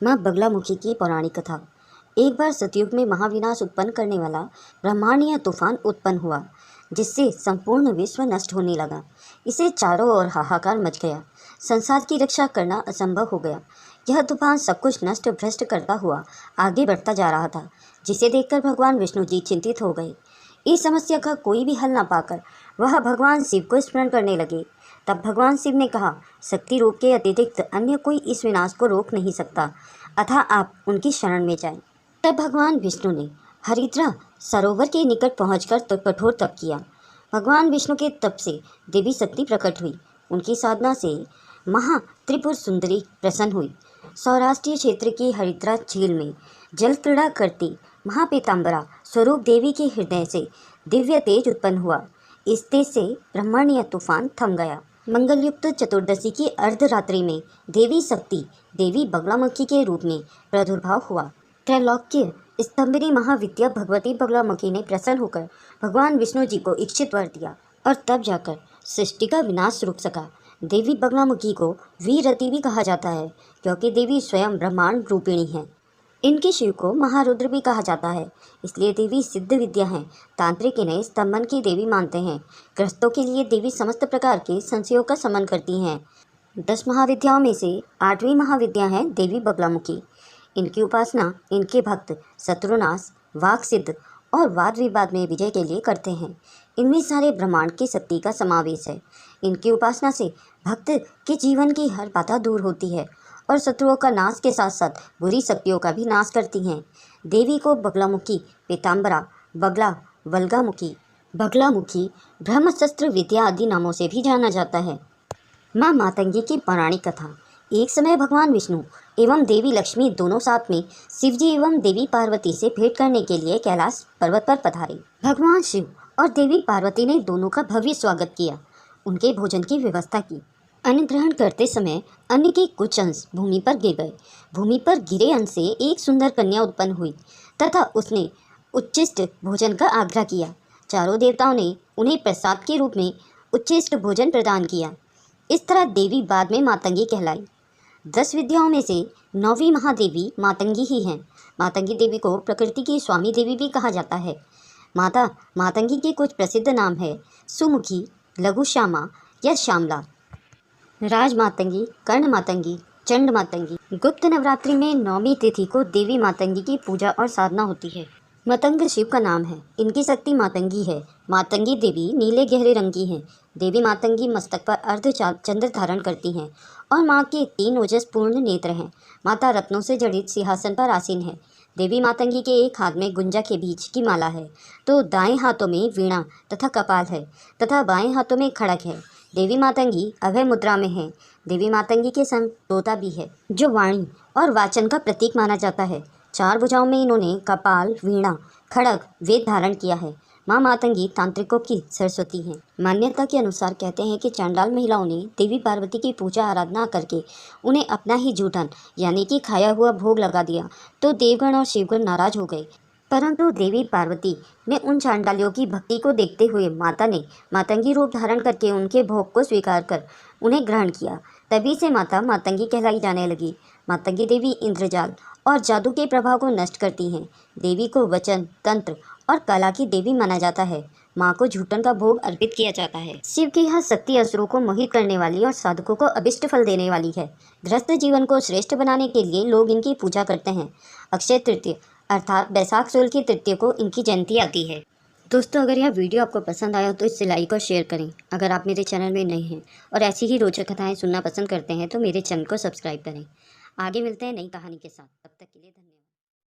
माँ बगलामुखी की पौराणिक कथा। एक बार सतयुग में महाविनाश उत्पन्न करने वाला ब्रह्मांडीय तूफान उत्पन्न हुआ, जिससे संपूर्ण विश्व नष्ट होने लगा। इसे चारों ओर हाहाकार मच गया। संसार की रक्षा करना असंभव हो गया। यह तूफान सब कुछ नष्ट भ्रष्ट करता हुआ आगे बढ़ता जा रहा था, जिसे देखकर भगवान विष्णु जी चिंतित हो गए। इस समस्या का कोई भी हल न पाकर वह भगवान शिव को स्मरण करने लगे। तब भगवान शिव ने कहा, शक्ति रूप के अतिरिक्त अन्य कोई इस विनाश को रोक नहीं सकता, अतः आप उनकी शरण में जाएं। तब भगवान विष्णु ने हरिद्रा सरोवर के निकट पहुंचकर कठोर तप किया। भगवान विष्णु के तप से देवी शक्ति प्रकट हुई। उनकी साधना से महा त्रिपुर सुंदरी प्रसन्न हुई। सौराष्ट्रीय क्षेत्र की हरिद्रा झील में जल क्रीड़ा करती महापीताम्बरा स्वरूप देवी के हृदय से दिव्य तेज उत्पन्न हुआ। इस तेज से ब्रह्मांडीय तूफान थम गया। मंगलयुक्त चतुर्दशी की अर्धरात्रि में देवी शक्ति देवी बगलामुखी के रूप में प्रादुर्भाव हुआ। त्रैलोक्य स्तंभिनी महाविद्या भगवती बगलामुखी ने प्रसन्न होकर भगवान विष्णु जी को इच्छित वर दिया और तब जाकर सृष्टि का विनाश रुक सका। देवी बगलामुखी को वीरति भी कहा जाता है, क्योंकि देवी स्वयं ब्रह्मांड रूपिणी है। इनके शिव को महारुद्र भी कहा जाता है, इसलिए देवी सिद्ध विद्या हैं। तांत्रिक इन्हें स्तंभन की देवी मानते हैं। ग्रस्तों के लिए देवी समस्त प्रकार के संशयों का शमन करती हैं। 10 महाविद्याओं में से 8वीं महाविद्या है देवी बगलामुखी। इनकी उपासना इनके भक्त शत्रुनाश, वाक सिद्ध और वाद विवाद में विजय के लिए करते हैं। इनमें सारे ब्रह्मांड की शक्ति का समावेश है। इनकी उपासना से भक्त के जीवन की हर बाधा दूर होती है और शत्रुओं का नाश के साथ साथ बुरी शक्तियों का भी नाश करती हैं। देवी को बगलामुखी, पीताम्बरा, बगला, बगलामुखी, ब्रह्मशस्त्र विद्या आदि नामों से भी जाना जाता है। माँ मातंगी की पौराणिक कथा। एक समय भगवान विष्णु एवं देवी लक्ष्मी दोनों साथ में शिवजी एवं देवी पार्वती से भेंट करने के लिए कैलाश पर्वत पर पधारे। भगवान शिव और देवी पार्वती ने दोनों का भव्य स्वागत किया। उनके भोजन की व्यवस्था की। अन्न ग्रहण करते समय अन्न के कुछ अंश भूमि पर गिर गए। भूमि पर गिरे अन्न से एक सुंदर कन्या उत्पन्न हुई तथा उसने उच्चिष्ट भोजन का आग्रह किया। चारों देवताओं ने उन्हें प्रसाद के रूप में उच्चिष्ट भोजन प्रदान किया। इस तरह देवी बाद में मातंगी कहलाई। 10 विद्याओं में से 9वीं महादेवी मातंगी ही हैं। मातंगी देवी को प्रकृति की स्वामी देवी भी कहा जाता है। माता मातंगी के कुछ प्रसिद्ध नाम है सुमुखी, लघु श्यामा या श्यामला, राज मातंगी, कर्ण मातंगी, चंड मातंगी। गुप्त नवरात्रि में 9वीं तिथि को देवी मातंगी की पूजा और साधना होती है। मतंग शिव का नाम है। इनकी शक्ति मातंगी है। मातंगी देवी नीले गहरे रंग की हैं। देवी मातंगी मस्तक पर अर्ध चंद्र धारण करती हैं और माँ के 3 ओजस्पूर्ण नेत्र हैं। माता रत्नों से जड़ित सिंहासन पर आसीन है। देवी मातंगी के एक हाथ में गुंजा के बीज की माला है, तो दाएं हाथों में वीणा तथा कपाल है तथा बाएं हाथों में खड़ग है। देवी मातंगी अभय मुद्रा में है। देवी मातंगी के संग तोता भी है, जो वाणी और वाचन का प्रतीक माना जाता है। 4 भुजाओं में इन्होंने कपाल, वीणा, खड़ग, वेद धारण किया है। माँ मातंगी तांत्रिकों की सरस्वती हैं। मान्यता के अनुसार कहते हैं कि चांडाल महिलाओं ने देवी पार्वती की पूजा आराधना करके उन्हें अपना ही जूठन यानी कि खाया हुआ भोग लगा दिया, तो देवगण और शिवगण नाराज हो गए। परंतु देवी पार्वती ने उन चांडालियों की भक्ति को देखते हुए माता ने मातंगी रूप धारण करके उनके भोग को स्वीकार कर उन्हें ग्रहण किया। तभी से माता मातंगी कहलाई जाने लगी। मातंगी देवी इंद्रजाल और जादू के प्रभाव को नष्ट करती हैं। देवी को वचन, तंत्र और कला की देवी माना जाता है। माँ को झूठन का भोग अर्पित किया जाता है। शिव की यह शक्ति असुरों को मोहित करने वाली और साधकों को अभिष्ट फल देने वाली है। गृहस्थ जीवन को श्रेष्ठ बनाने के लिए लोग इनकी पूजा करते हैं। अक्षय तृतीय अर्थात बैसाख शुक्ल की तृतीय को इनकी जयंती आती है। दोस्तों, अगर यह वीडियो आपको पसंद आया तो इसे लाइक और शेयर करें। अगर आप मेरे चैनल में नए हैं और ऐसी ही रोचक कथाएं सुनना पसंद करते हैं तो मेरे चैनल को सब्सक्राइब करें। आगे मिलते हैं नई कहानी के साथ। तब तक के लिए धन्यवाद।